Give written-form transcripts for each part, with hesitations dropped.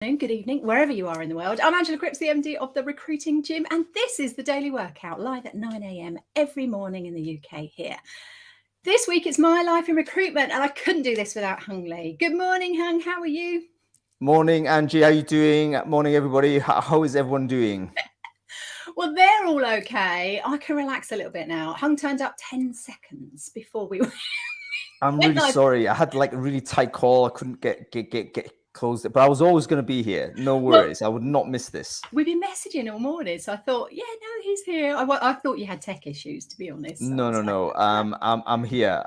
Good evening, wherever you are in the world. I'm Angela Cripps, the MD of the Recruiting Gym, and this is the Daily Workout, live at 9 a.m. every morning in the UK here. This week it's my life in recruitment, and I couldn't do this without Hung Lee. Good morning, Hung. How are you? Morning, Angie. How are you doing? Morning, everybody. How is everyone doing? Well, they're all okay. I can relax a little bit now. Hung turned up 10 seconds before we were. I'm really sorry. I had like a really tight call. I couldn't get closed, but I was always going to be here. No worries. I would not miss this. We've been messaging all morning, so I thought, yeah, no, he's here. I thought you had tech issues, to be honest. No. I'm here.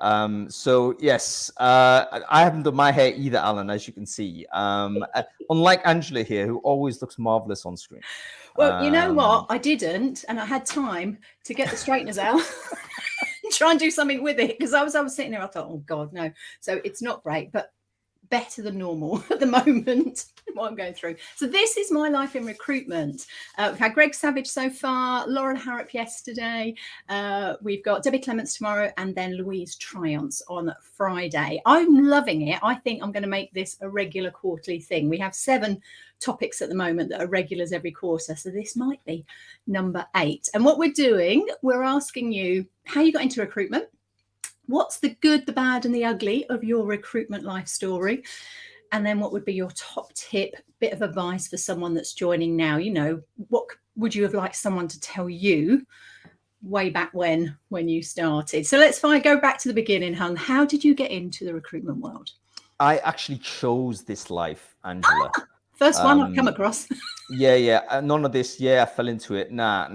So yes, I haven't done my hair either, Alan, as you can see. Unlike Angela here, who always looks marvelous on screen. Well, you know what? I didn't, and I had time to get the straighteners out. Try and do something with it, because I was sitting there. I thought, oh God, no. So it's not great, but better than normal at the moment. What I'm going through. So this is my life in recruitment. We've had Greg Savage so far, Lauren Harrop yesterday. We've got Debbie Clements tomorrow, and then Louise Triance on Friday. I'm loving it. I think I'm going to make this a regular quarterly thing. We have 7 topics at the moment that are regulars every quarter, so this might be number 8. And what we're doing, we're asking you how you got into recruitment. What's the good, the bad, and the ugly of your recruitment life story? And then what would be your top tip, bit of advice for someone that's joining now? You know, what would you have liked someone to tell you way back when you started? So let's go back to the beginning, Hung. How did you get into the recruitment world? I actually chose this life, Angela. First one I've come across. Yeah. None of this. Yeah, I fell into it. Nah.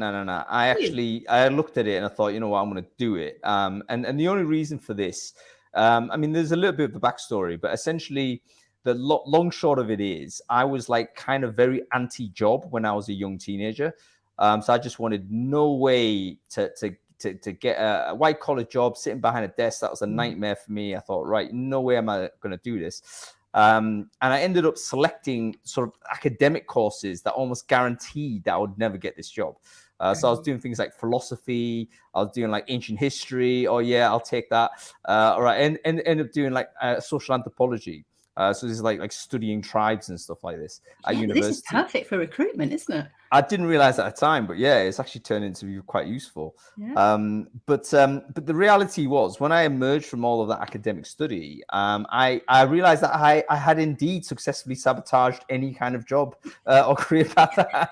I looked at it and I thought, you know what, I'm going to do it. And the only reason for this, there's a little bit of a backstory, but essentially the long short of it is I was like kind of very anti-job when I was a young teenager. So I just wanted no way to get a white collar job sitting behind a desk. That was a nightmare for me. I thought, right, no way am I going to do this. And I ended up selecting sort of academic courses that almost guaranteed that I would never get this job. So I was doing things like philosophy. I was doing like ancient history. Oh yeah, I'll take that. All right, and end up doing like social anthropology. So this is like studying tribes and stuff like this at university. This is perfect for recruitment, isn't it? I didn't realize at the time, but yeah, it's actually turned into be quite useful. Yeah. But the reality was, when I emerged from all of that academic study, I realized that I had indeed successfully sabotaged any kind of job or career path.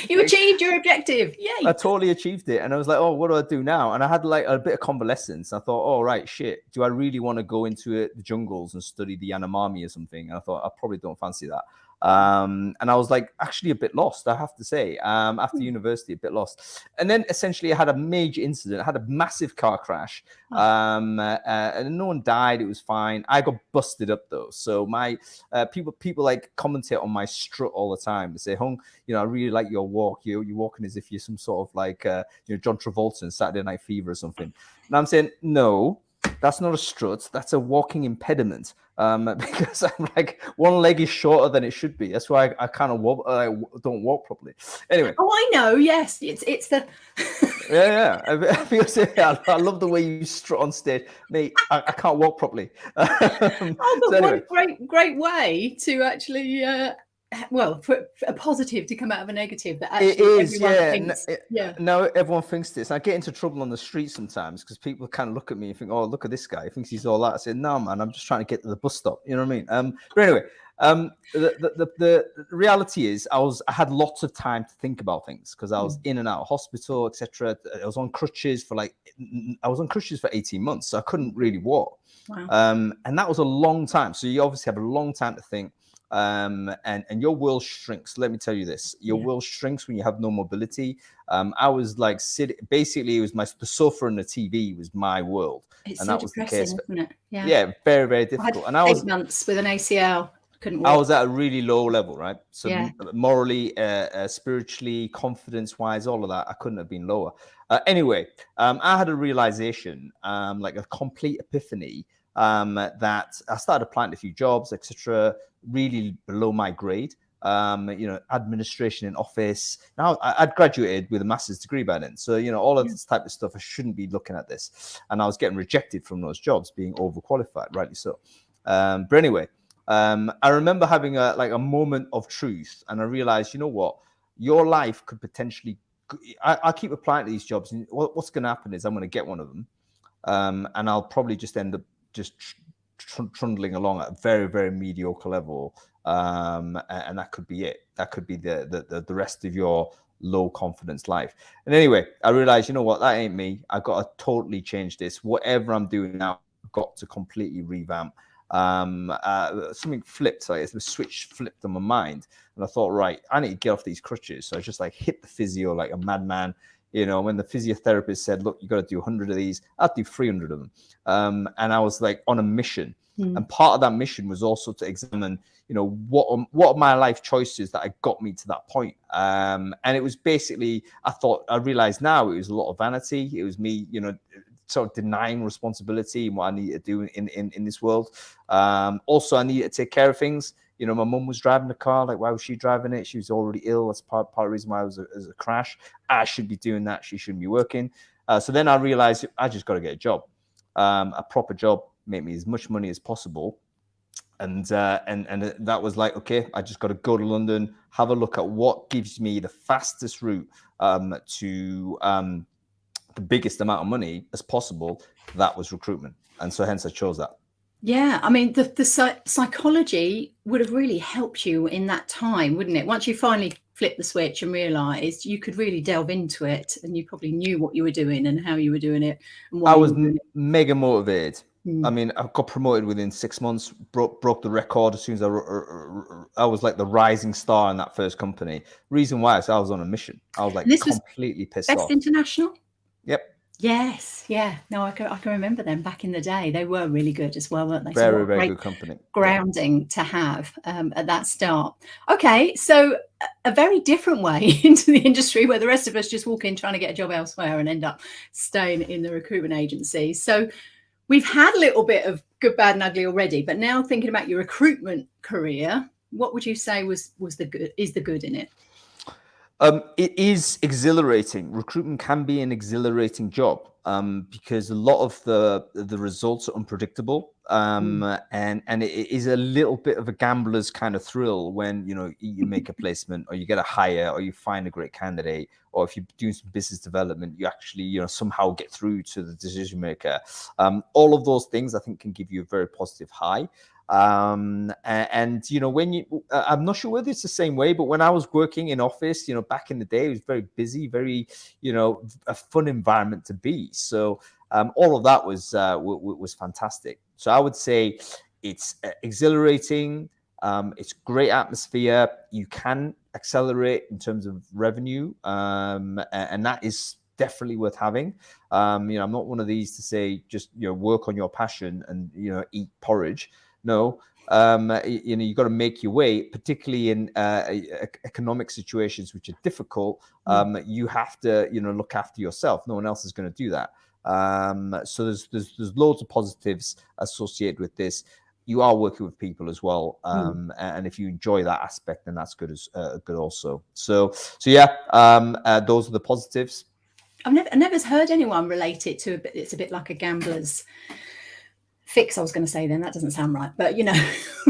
You achieved your objective. Yay! I totally achieved it, and I was like, oh, what do I do now? And I had like a bit of convalescence. I thought, oh right, shit, do I really want to go into the jungles and study the Yanomami or something? And I thought, I probably don't fancy that. And I was like actually a bit lost, I have to say, after university, a bit lost. And then essentially I had a major incident. I had a massive car crash, and no one died. It was fine. I got busted up though. So my people like commentate on my strut all the time. They say, Hung, you know, I really like your walk. You're walking as if you're some sort of like John Travolta in Saturday Night Fever or something. And I'm saying, no, that's not a strut. That's a walking impediment. Because I'm like, one leg is shorter than it should be. That's why I kind of don't walk properly. Anyway. Oh, I know. Yes, it's the. yeah. I love the way you strut on stage, mate. I can't walk properly. But anyway. What a great way to actually. For a positive to come out of a negative, that actually everyone thinks. Now everyone thinks this. I get into trouble on the street sometimes because people kind of look at me and think, "Oh, look at this guy. He thinks he's all that." I said, "No, man. I'm just trying to get to the bus stop." You know what I mean? But anyway, the reality is, I had lots of time to think about things because I was in and out of hospital, etc. I was on crutches for 18 months, so I couldn't really walk. Wow. And that was a long time. So you obviously have a long time to think. And your world shrinks. Let me tell you this: your world shrinks when you have no mobility. I was like basically, it was the sofa and the TV was my world, and so that was the case. Isn't it? Yeah, very, very difficult. I had 8 months with an ACL. Couldn't walk. I was at a really low level, right? So morally, spiritually, confidence-wise, all of that, I couldn't have been lower. Anyway, I had a realization, like a complete epiphany. That I started applying to a few jobs, etc., really below my grade. Administration in office. Now I'd graduated with a master's degree by then. So, all of this type of stuff, I shouldn't be looking at this. And I was getting rejected from those jobs, being overqualified, rightly so. But anyway, I remember having a moment of truth, and I realized, you know what, your life could potentially. I keep applying to these jobs, and what's going to happen is I'm going to get one of them, and I'll probably just end up just trundling along at a very, very mediocre level, and that could be it. That could be the rest of your low confidence life. And anyway, I realized, you know what, that ain't me. I got to totally change this. Whatever I'm doing now, I've got to completely revamp. Something flipped, like the switch flipped on my mind, and I thought, right, I need to get off these crutches. So I just like hit the physio like a madman. You know, when the physiotherapist said, look, you got to do 100 of these, I'd do 300 of them. And I was like on a mission. And part of that mission was also to examine, you know, what are my life choices that got me to that point. And it was basically, I realized now it was a lot of vanity. It was me, you know, sort of denying responsibility and what I needed to do in this world. Also, I needed to take care of things. You know, my mum was driving the car. Like, why was she driving it? She was already ill. That's part of the reason why it was a crash. I should be doing that. She shouldn't be working. So then I realized I just got to get a job, a proper job, make me as much money as possible. And that was like, okay, I just got to go to London, have a look at what gives me the fastest route to the biggest amount of money as possible. That was recruitment. And so hence I chose that. Yeah, I mean, the psychology would have really helped you in that time, wouldn't it? Once you finally flipped the switch and realised, you could really delve into it, and you probably knew what you were doing and how you were doing it. And why I was mega motivated. Mm. I mean, I got promoted within 6 months, broke the record as soon as I was like the rising star in that first company. Reason why is I was on a mission. I was like completely pissed off. Best International? Yep. Yes, yeah. No, I can remember them back in the day. They were really good as well, weren't they? Very, very good company. Grounding to have at that start. Okay, so a very different way into the industry where the rest of us just walk in trying to get a job elsewhere and end up staying in the recruitment agency. So we've had a little bit of good, bad, and ugly already, but now thinking about your recruitment career, what would you say was the good in it? It is exhilarating. Recruitment can be an exhilarating job because a lot of the results are unpredictable, and it is a little bit of a gambler's kind of thrill when you make a placement or you get a hire or you find a great candidate, or if you're doing some business development, you actually somehow get through to the decision maker. All of those things I think can give you a very positive high. And when you I'm not sure whether it's the same way, but when I was working in office, back in the day, it was very busy, very a fun environment to be. So all of that was fantastic. So I would say it's exhilarating, it's great atmosphere, you can accelerate in terms of revenue, and that is definitely worth having. I'm not one of these to say just work on your passion and eat porridge. No, you got to make your way, particularly in economic situations which are difficult. You have to, look after yourself. No one else is going to do that. So there's loads of positives associated with this. You are working with people as well, and if you enjoy that aspect, then that's good as good also. So yeah, those are the positives. I've never heard anyone relate it to it's a bit like a gambler's fix. I was going to say then that doesn't sound right, but you know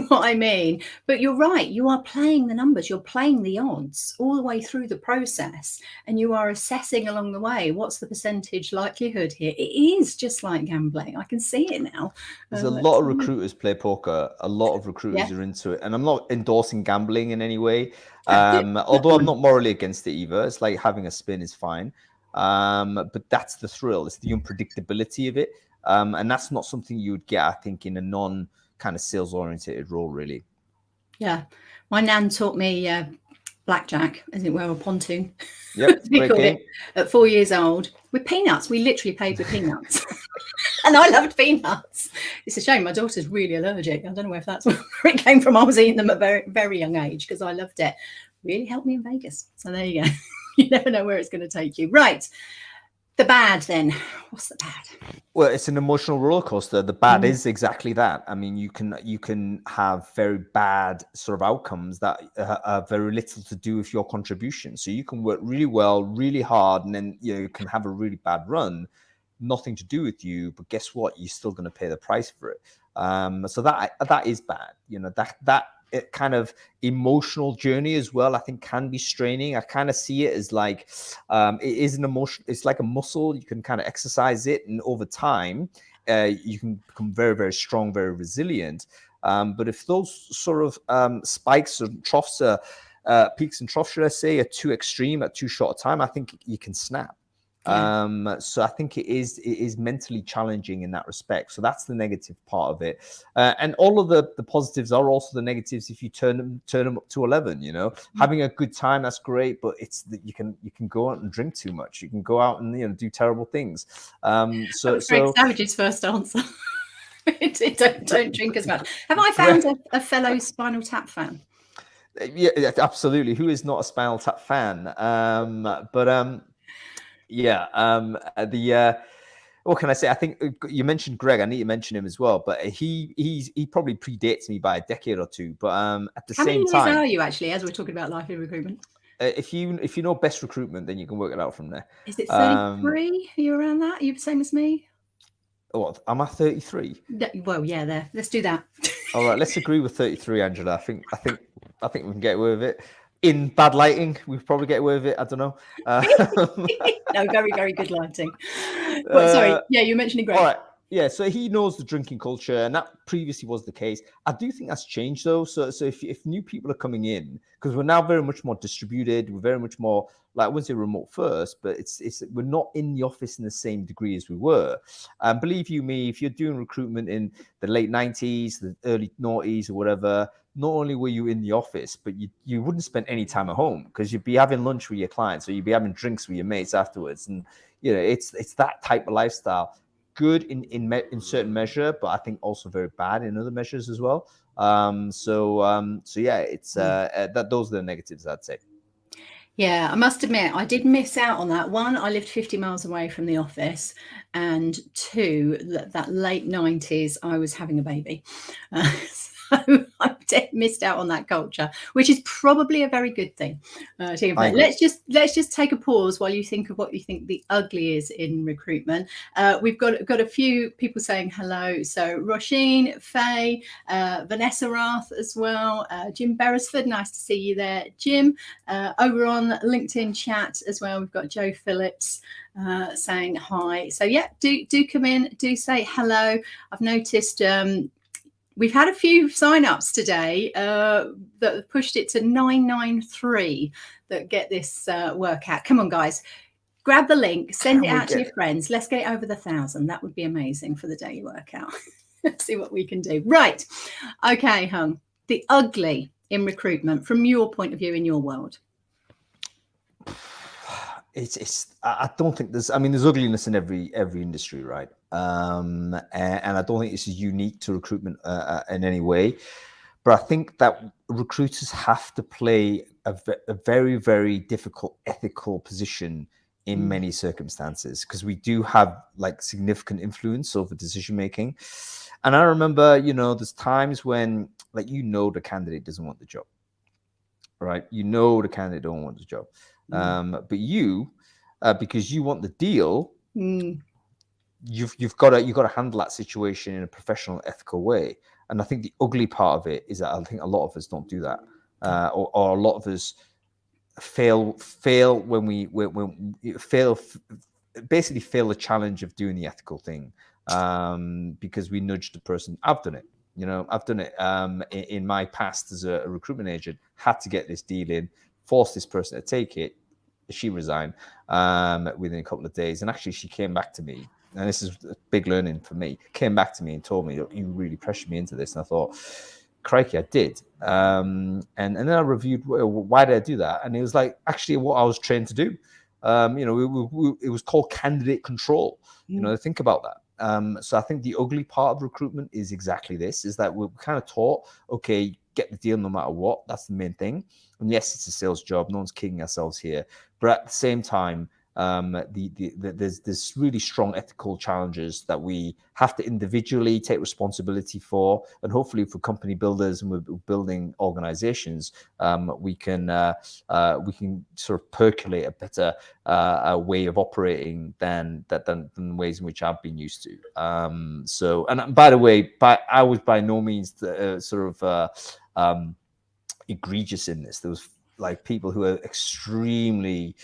what I mean. But you're right, you are playing the numbers, you're playing the odds all the way through the process, and you are assessing along the way what's the percentage likelihood here. It is just like gambling. I can see it now. There's a lot of recruiters play poker. A lot of recruiters are into it, and I'm not endorsing gambling in any way, although I'm not morally against it either. It's like having a spin is fine, but that's the thrill. It's the unpredictability of it. And that's not something you would get, I think, in a non kind of sales oriented role, really. Yeah. My nan taught me blackjack, as it were, or pontoon. Yep, great game. At 4 years old with peanuts. We literally played with peanuts. And I loved peanuts. It's a shame. My daughter's really allergic. I don't know if that's where it came from. I was eating them at a very, very young age because I loved it. Really helped me in Vegas. So there you go. You never know where it's going to take you. Right. The bad then. What's the bad? Well, it's an emotional roller coaster. The bad is exactly that. I mean, you can have very bad sort of outcomes that are very little to do with your contribution. So you can work really well, really hard, and then you can have a really bad run, nothing to do with you. But guess what? You're still going to pay the price for it. So that is bad. That it kind of emotional journey as well, I think, can be straining. I kind of see it as like it is an emotion. It's like a muscle. You can kind of exercise it, and over time, you can become very, very strong, very resilient. But if those sort of spikes and troughs are peaks and troughs, should I say, are too extreme at too short a time, I think you can snap. Yeah. So I think it is mentally challenging in that respect. So that's the negative part of it, and all of the positives are also the negatives if you turn them up to 11. Having a good time, that's great, but it's that you can go out and drink too much. You can go out and do terrible things. That was Greg Savage's first answer. Don't drink as much. Have I found a fellow Spinal Tap fan? Yeah, absolutely. Who is not a Spinal Tap fan? What can I say? I think you mentioned Greg. I need to mention him as well, but he probably predates me by a decade or two. But at the same time, how many years are you actually? As we're talking about life in recruitment, if you know Best Recruitment, then you can work it out from there. Is it 33? Are you around that? Are you the same as me? Oh, am I 33? Well, yeah, there. Let's do that. All right, let's agree with 33, Angela. I think we can get away with it. In bad lighting, we probably get away with it. I don't know. No, very, very good lighting. Well, sorry. Yeah, you mentioned Greg. All right. Yeah, so he knows the drinking culture, and that previously was the case. I do think that's changed, though. So if new people are coming in, because we're now very much more distributed, we're very much more, like, I wouldn't say remote first, but it's we're not in the office in the same degree as we were. And believe you me, if you're doing recruitment in the late 90s, the early 90s, or whatever, not only were you in the office, but you wouldn't spend any time at home, because you'd be having lunch with your clients, or you'd be having drinks with your mates afterwards, and it's that type of lifestyle. Good in certain measure, but I think also very bad in other measures as well. So yeah, it's that those are the negatives, I'd say. Yeah, I must admit, I did miss out on that. One, I lived 50 miles away from the office, and two, that late 90s, I was having a baby. So I missed out on that culture, which is probably a very good thing. Let's just take a pause while you think of what you think the ugly is in recruitment. We've got a few people saying hello. So Roisin, Faye, Vanessa Rath as well, Jim Beresford, nice to see you there, Jim. Over on LinkedIn chat as well, we've got Joe Phillips saying hi. So yeah, do come in, do say hello. I've noticed we've had a few sign-ups today that have pushed it to 993 that get this workout. Come on, guys. Grab the link, send it out to your friends. Let's get it over the 1,000. That would be amazing for the daily workout. Let's see what we can do. Right. Okay, Hung. The ugly in recruitment from your point of view in your world. I don't think there's ugliness in every industry, right? And I don't think this is unique to recruitment in any way. But I think that recruiters have to play a very, very difficult ethical position in many circumstances, because we do have like significant influence over decision making. And I remember, there's times when the candidate doesn't want the job, right? The candidate don't want the job. But you, because you want the deal, you've got to handle that situation in a professional, ethical way. And I think the ugly part of it is that I think a lot of us don't do that, or a lot of us fail when we fail the challenge of doing the ethical thing, because we nudge the person. I've done it. I've done it in my past as a recruitment agent. Had to get this deal in, force this person to take it. She resigned within a couple of days, and actually she came back to me, and this is a big learning for me, came back to me and told me, you really pressured me into this. And I thought, crikey, I did. And then I reviewed, why did I do that? And it was like actually what I was trained to do. It was called candidate control. Think about that. So I think the ugly part of recruitment is exactly this, is that we're kind of taught, okay, get the deal no matter what. That's the main thing. And yes, it's a sales job. No one's kidding ourselves here. But at the same time, There's really strong ethical challenges that we have to individually take responsibility for, and hopefully for company builders and we're building organizations, we can sort of percolate a better way of operating than the ways in which I've been used to. So, and by the way, I was by no means egregious in this. There was like people who are extremely,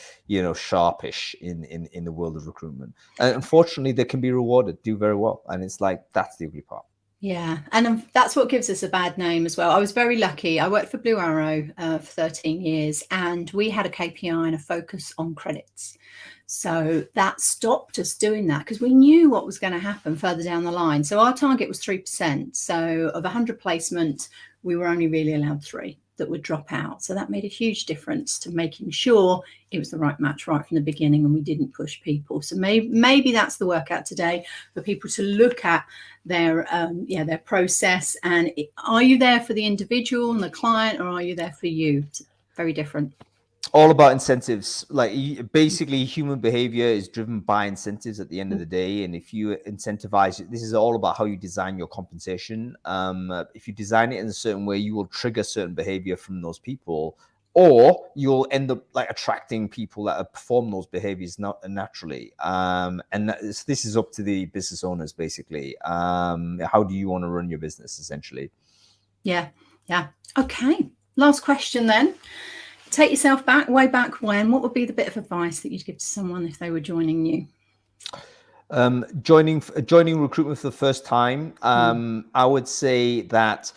sharpish in the world of recruitment, and unfortunately they can be rewarded, do very well, and it's like that's the ugly part. Yeah, and that's what gives us a bad name as well. I was very lucky. I worked for Blue Arrow for 13 years, and we had a KPI and a focus on credits. So that stopped us doing that because we knew what was going to happen further down the line. So our target was 3%. So of 100 placements, we were only really allowed 3 that would drop out. So that made a huge difference to making sure it was the right match right from the beginning and we didn't push people. So maybe that's the workout today, for people to look at their process. And are you there for the individual and the client, or are you there for you? It's very different. All about incentives. Like basically human behavior is driven by incentives at the end of the day. And if you incentivize, this is all about how you design your compensation. If you design it in a certain way, you will trigger certain behavior from those people, or you'll end up like attracting people that perform those behaviors naturally. And this is up to the business owners, basically. How do you want to run your business, essentially? Yeah. Okay. Last question then. Take yourself back, way back when. What would be the bit of advice that you'd give to someone if they were joining you? Joining recruitment for the first time, I would say that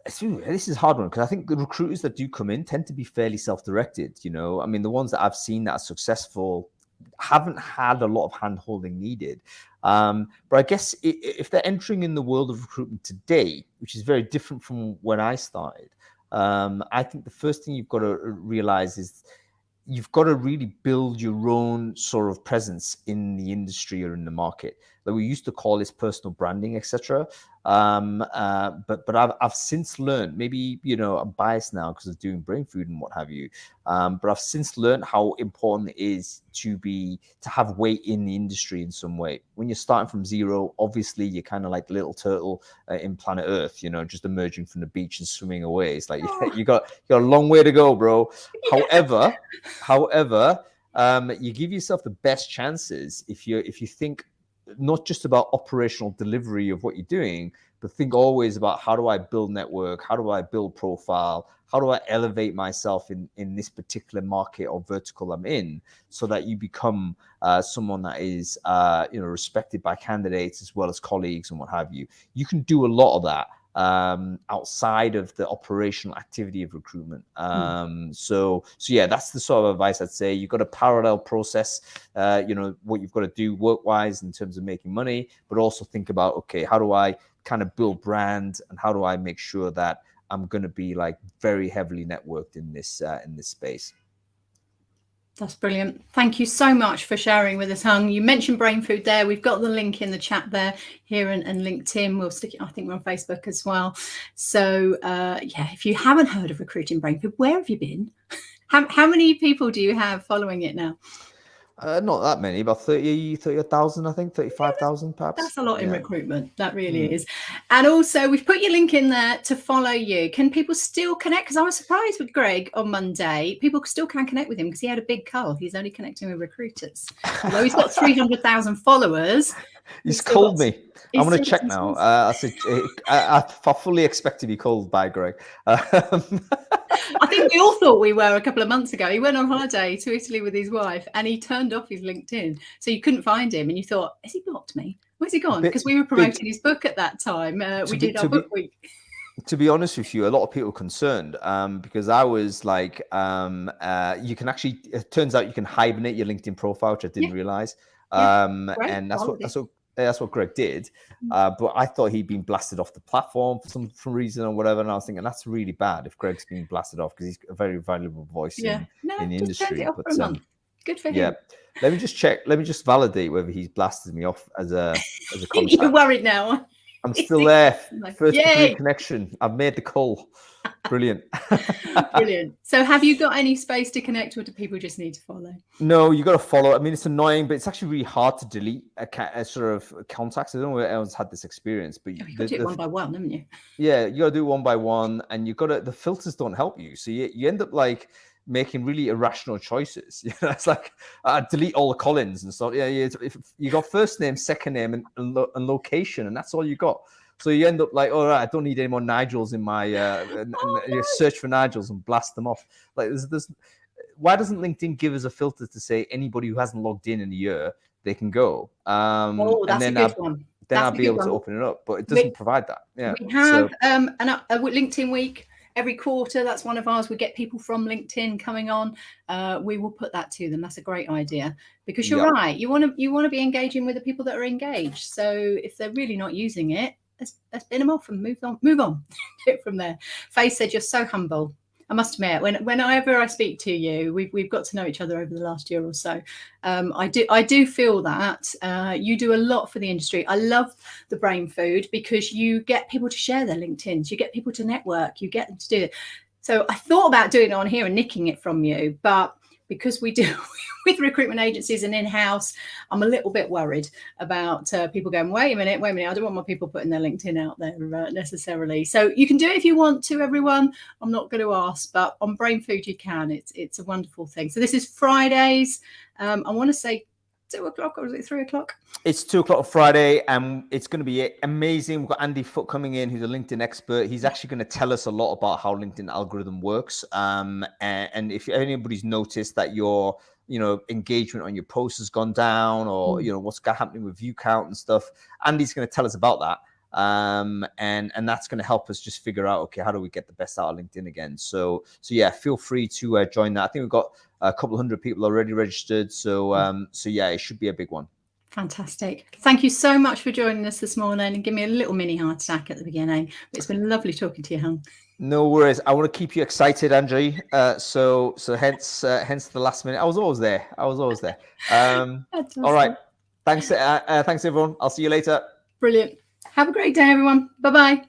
this is a hard one, because I think the recruiters that do come in tend to be fairly self-directed. I mean, the ones that I've seen that are successful haven't had a lot of hand-holding needed. But I guess if they're entering in the world of recruitment today, which is very different from when I started, I think the first thing you've got to realize is you've got to really build your own sort of presence in the industry or in the market. Like we used to call this personal branding, etc. But I've since learned, maybe, I'm biased now because of doing brain food and what have you. But I've since learned how important it is to have weight in the industry in some way. When you're starting from zero, obviously you're kind of like the little turtle in planet Earth, just emerging from the beach and swimming away. It's like you got a long way to go, bro. Yeah. However, you give yourself the best chances if you think not just about operational delivery of what you're doing, but think always about how do I build network, how do I build profile, how do I elevate myself in this particular market or vertical I'm in, so that you become someone that is respected by candidates as well as colleagues and what have you. You can do a lot of that outside of the operational activity of recruitment. So yeah, that's the sort of advice I'd say. You've got a parallel process, what you've got to do work-wise in terms of making money, but also think about, okay, how do I kind of build brand, and how do I make sure that I'm going to be like very heavily networked in this space. That's brilliant. Thank you so much for sharing with us, Hung. You mentioned brain food there. We've got the link in the chat there here and LinkedIn. We'll stick it, I think we're on Facebook as well. So if you haven't heard of Recruiting Brain Food, where have you been? How many people do you have following it now? Not that many, about 30,000, I think, 35,000 perhaps. That's a lot in recruitment. That really is. And also, we've put your link in there to follow you. Can people still connect? Because I was surprised with Greg on Monday. People still can connect with him because he had a big cull. He's only connecting with recruiters. Although he's got 300,000 followers. He's called me. I'm going to check now. I said I fully expect to be called by Greg. I think we all thought we were a couple of months ago. He went on holiday to Italy with his wife and he turned off his LinkedIn. So you couldn't find him and you thought, has he blocked me? Where's he gone? Because we were promoting his book at that time. We did our book week. To be honest with you, a lot of people were concerned because I was like, you can actually, it turns out you can hibernate your LinkedIn profile, which I didn't realize. And that's what Greg did. But I thought he'd been blasted off the platform for some reason or whatever. And I was thinking that's really bad if Greg's being blasted off, because he's a very valuable voice in the industry. But good for him. Yeah. Let me just check. Let me just validate whether he's blasted me off as a contact. You're worried now. I'm still there. First degree connection. I've made the call. Brilliant. Brilliant. So have you got any space to connect, or do people just need to follow? No, you got to follow. I mean, it's annoying, but it's actually really hard to delete a sort of contacts. I don't know if anyone's had this experience, but You've got to do it one by one, haven't you? yeah, you got to do it one by one, and you got to. The filters don't help you, so you end up like making really irrational choices. You know, it's like delete all the Collins and stuff. Yeah, if you got first name, second name, and location, and that's all you got. So you end up like, all right, I don't need any more Nigels in my No. search for Nigels and blast them off. Like there's why doesn't LinkedIn give us a filter to say anybody who hasn't logged in a year, they can go? Oh, that's a good one. Then That's I'll a be good able to one. open it up, but it doesn't provide that. Yeah. We have a LinkedIn week every quarter. That's one of ours. We get people from LinkedIn coming on. We will put that to them. That's a great idea, because you're right. You want to be engaging with the people that are engaged. So if they're really not using it, let's bin them off and move on. From there. Faye said, "You're so humble." I must admit, whenever I speak to you, we've got to know each other over the last year or so. I do feel that you do a lot for the industry. I love the brain food because you get people to share their LinkedIn's, you get people to network, you get them to do it. So I thought about doing it on here and nicking it from you, but because we do with recruitment agencies and in-house, I'm a little bit worried about people going, wait a minute, I don't want my people putting their LinkedIn out there necessarily. So you can do it if you want to, everyone. I'm not going to ask, but on Brain Food you can. It's a wonderful thing. So this is Fridays. I want to say 2 o'clock, or is it 3 o'clock? It's 2 o'clock on Friday, and it's going to be amazing. We've got Andy Foote coming in, who's a LinkedIn expert. He's actually going to tell us a lot about how LinkedIn algorithm works. And if anybody's noticed that your engagement on your post has gone down, or what's happening with view count and stuff, Andy's going to tell us about that. And that's going to help us just figure out, okay, how do we get the best out of LinkedIn again? So yeah, feel free to join that. I think we've got a couple of hundred people already registered. So yeah, it should be a big one. Fantastic. Thank you so much for joining us this morning, and give me a little mini heart attack at the beginning. It's been lovely talking to you, hon. No worries. I want to keep you excited, Angie. So hence the last minute. I was always there. Awesome. All right. Thanks everyone. I'll see you later. Brilliant. Have a great day, everyone. Bye-bye.